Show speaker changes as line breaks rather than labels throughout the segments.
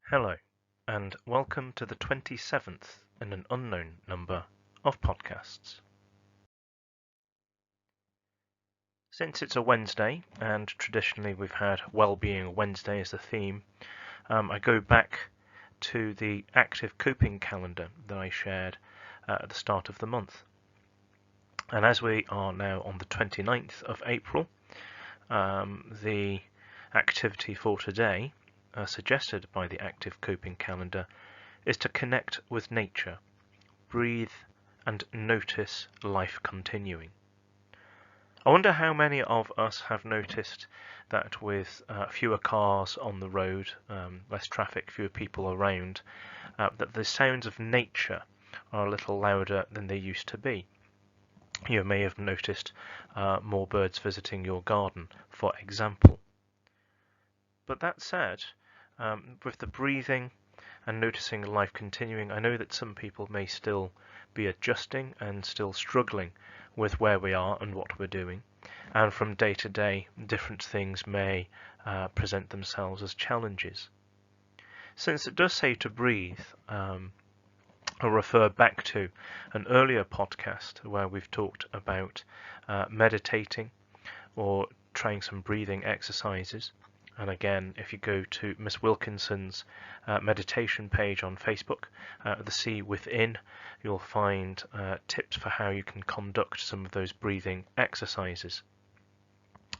Hello, and welcome to the 27th in an unknown number of podcasts. Since it's a Wednesday, and traditionally we've had Wellbeing Wednesday as the theme, I go back to the active coping calendar that I shared at the start of the month. And as we are now on the 29th of April, the activity for today, suggested by the active coping calendar, is to connect with nature, breathe, and notice life continuing. I wonder how many of us have noticed that with fewer cars on the road, less traffic, fewer people around, that the sounds of nature are a little louder than they used to be. You may have noticed more birds visiting your garden, for example. But that said, with the breathing and noticing life continuing, I know that some people may still be adjusting and still struggling with where we are and what we're doing. And from day to day, different things may present themselves as challenges. Since it does say to breathe, I'll refer back to an earlier podcast where we've talked about meditating or trying some breathing exercises. And again, if you go to Miss Wilkinson's meditation page on Facebook, The Sea Within, you'll find tips for how you can conduct some of those breathing exercises.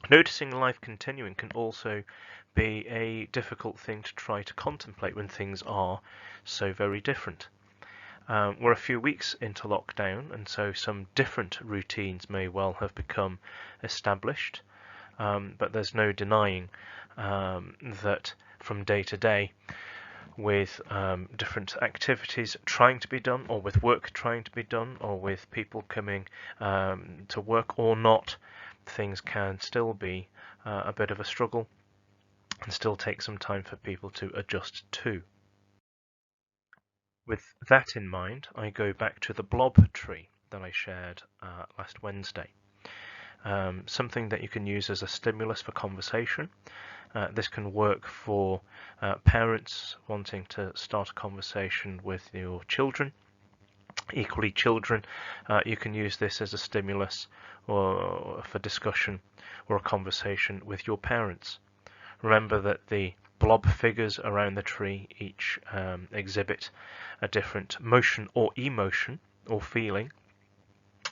Noticing life continuing can also be a difficult thing to try to contemplate when things are so very different. We're a few weeks into lockdown, and so some different routines may well have become established. But there's no denying that from day to day, with different activities trying to be done, or with work trying to be done, or with people coming to work or not, things can still be a bit of a struggle and still take some time for people to adjust to. With that in mind, I go back to the Blob Tree that I shared last Wednesday. Something that you can use as a stimulus for conversation. This can work for parents wanting to start a conversation with your children. Equally, children, you can use this as a stimulus or for discussion or a conversation with your parents. Remember that the blob figures around the tree each exhibit a different motion or emotion or feeling.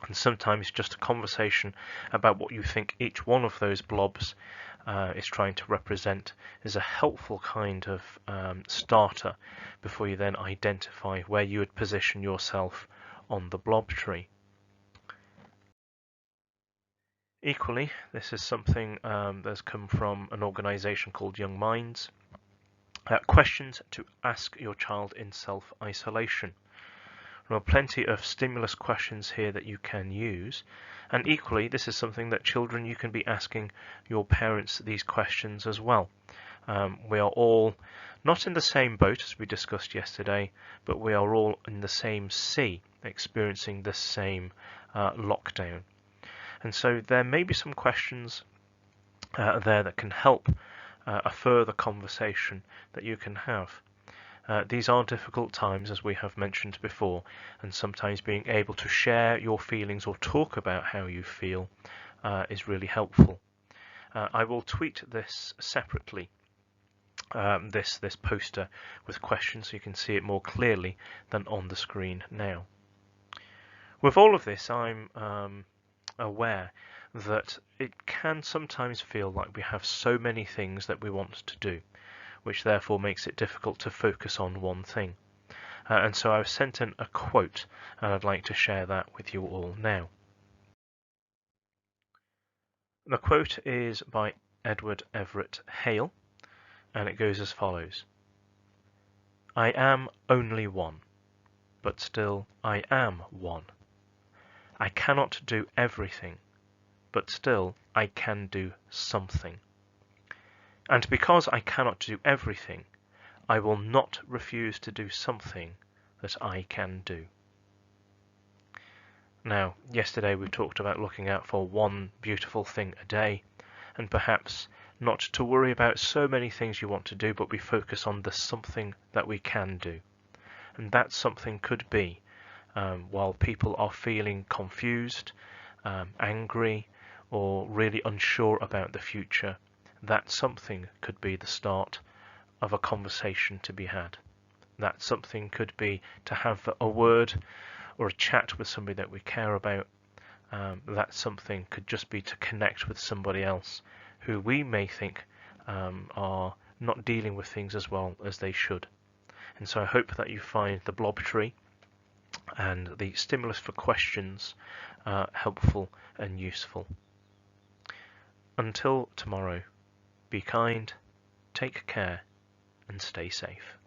And sometimes just a conversation about what you think each one of those blobs is trying to represent is a helpful kind of starter before you then identify where you would position yourself on the blob tree. Equally, this is something that's come from an organisation called Young Minds. Questions to ask your child in self-isolation. There are plenty of stimulus questions here that you can use, and equally this is something that children, you can be asking your parents these questions as well. We are all not in the same boat as we discussed yesterday, but we are all in the same sea experiencing the same lockdown. And so there may be some questions there that can help a further conversation that you can have. These are difficult times, as we have mentioned before, and sometimes being able to share your feelings or talk about how you feel is really helpful. I will tweet this separately, this poster with questions, so you can see it more clearly than on the screen now. With all of this, I'm aware that it can sometimes feel like we have so many things that we want to do, which therefore makes it difficult to focus on one thing. And so I've sent in a quote, and I'd like to share that with you all now. The quote is by Edward Everett Hale, and it goes as follows. I am only one, but still I am one. I cannot do everything, but still I can do something. And because I cannot do everything, I will not refuse to do something that I can do. Now, yesterday we talked about looking out for one beautiful thing a day, and perhaps not to worry about so many things you want to do, but we focus on the something that we can do. And that something could be, while people are feeling confused, angry, or really unsure about the future, that something could be the start of a conversation to be had. That something could be to have a word or a chat with somebody that we care about. That something could just be to connect with somebody else who we may think are not dealing with things as well as they should. And so I hope that you find the Blob Tree and the stimulus for questions helpful and useful. Until tomorrow, be kind, take care, and stay safe.